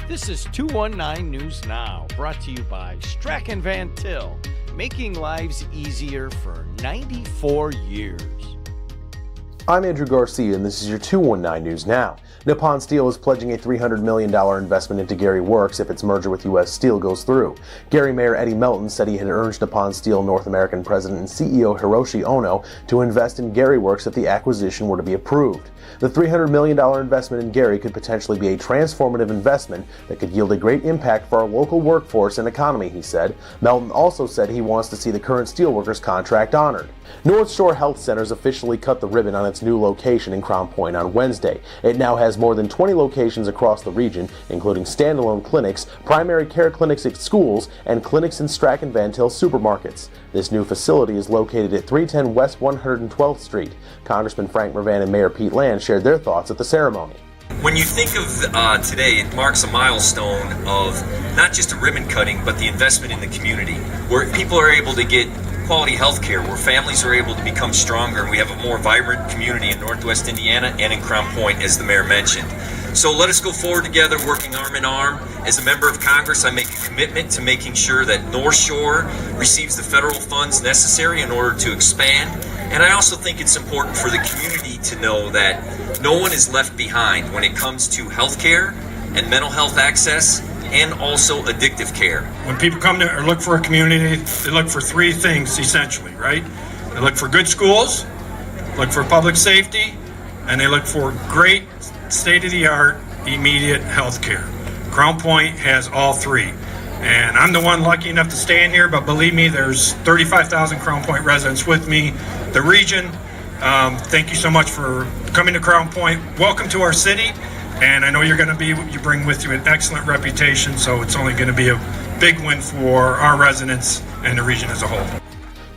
This is 219 News Now, brought to you by Strachan Van Til, making lives easier for 94 years. I'm Andrew Garcia, and this is your 219 News Now. Nippon Steel is pledging a $300 million investment into Gary Works if its merger with U.S. Steel goes through. Gary Mayor Eddie Melton said he had urged Nippon Steel North American President and CEO Hiroshi Ono to invest in Gary Works if the acquisition were to be approved. The $300 million investment in Gary could potentially be a transformative investment that could yield a great impact for our local workforce and economy, he said. Melton also said he wants to see the current steelworkers contract honored. Northshore Health Centers officially cut the ribbon on its new location in Crown Point on Wednesday. It now has more than 20 locations across the region, including standalone clinics, primary care clinics at schools, and clinics in Strachan Van Til supermarkets. This new facility is located at 310 West 112th Street. Congressman Frank Mervan and Mayor Pete Land shared their thoughts at the ceremony. When you think of today, it marks a milestone of not just a ribbon cutting, but the investment in the community, where people are able to get quality health care, where families are able to become stronger, and we have a more vibrant community in Northwest Indiana and in Crown Point, as the mayor mentioned. So let us go forward together, working arm in arm. As a member of Congress, I make a commitment to making sure that Northshore receives the federal funds necessary in order to expand. And I also think it's important for the community to know that no one is left behind when it comes to health care and mental health access, and also addictive care. When people come to or look for a community, they look for three things essentially, right? They look for good schools, look for public safety, and they look for great state-of-the-art immediate health care. Crown Point has all three. And I'm the one lucky enough to stay in here, but believe me, there's 35,000 Crown Point residents with me. The region, thank you so much for coming to Crown Point. Welcome to our city. And I know you bring with you an excellent reputation, so it's only going to be a big win for our residents and the region as a whole.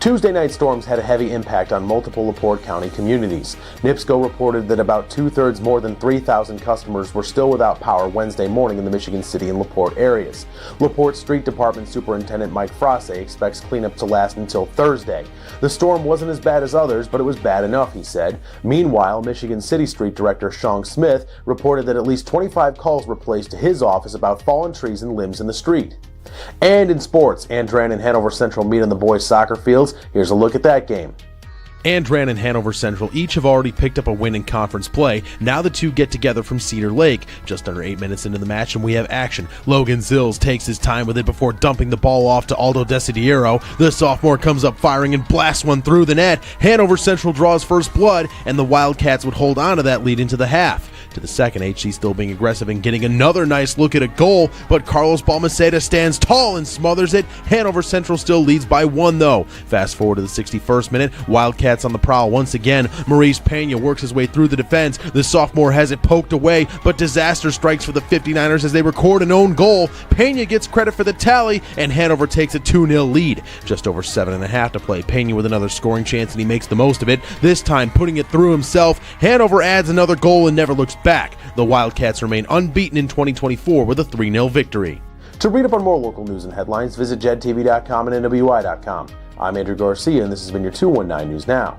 Tuesday night storms had a heavy impact on multiple LaPorte County communities. NIPSCO reported that about two-thirds more than 3,000 customers were still without power Wednesday morning in the Michigan City and LaPorte areas. LaPorte Street Department Superintendent Mike Frasse expects cleanup to last until Thursday. The storm wasn't as bad as others, but it was bad enough, he said. Meanwhile, Michigan City Street Director Sean Smith reported that at least 25 calls were placed to his office about fallen trees and limbs in the street. And in sports, Andrean and Hanover Central meet on the boys' soccer fields. Here's a look at that game. Andrean and Hanover Central each have already picked up a win in conference play. Now the two get together from Cedar Lake. Just under 8 minutes into the match and we have action. Logan Zills takes his time with it before dumping the ball off to Aldo Desidiero. The sophomore comes up firing and blasts one through the net. Hanover Central draws first blood, and the Wildcats would hold on to that lead into the half. To the second, HC still being aggressive and getting another nice look at a goal, but Carlos Balmaceda stands tall and smothers it. Hanover Central still leads by one, though. Fast forward to the 61st minute, Wildcats on the prowl once again. Maurice Pena works his way through the defense. The sophomore has it poked away, but disaster strikes for the 59ers as they record an own goal. Pena gets credit for the tally, and Hanover takes a 2-0 lead. Just over 7.5 to play. Pena with another scoring chance, and he makes the most of it, this time putting it through himself. Hanover adds another goal and never looks back. The Wildcats remain unbeaten in 2024 with a 3-0 victory. To read up on more local news and headlines, visit JEDtv.com and NWI.com. I'm Andrew Garcia, and this has been your 219 News Now.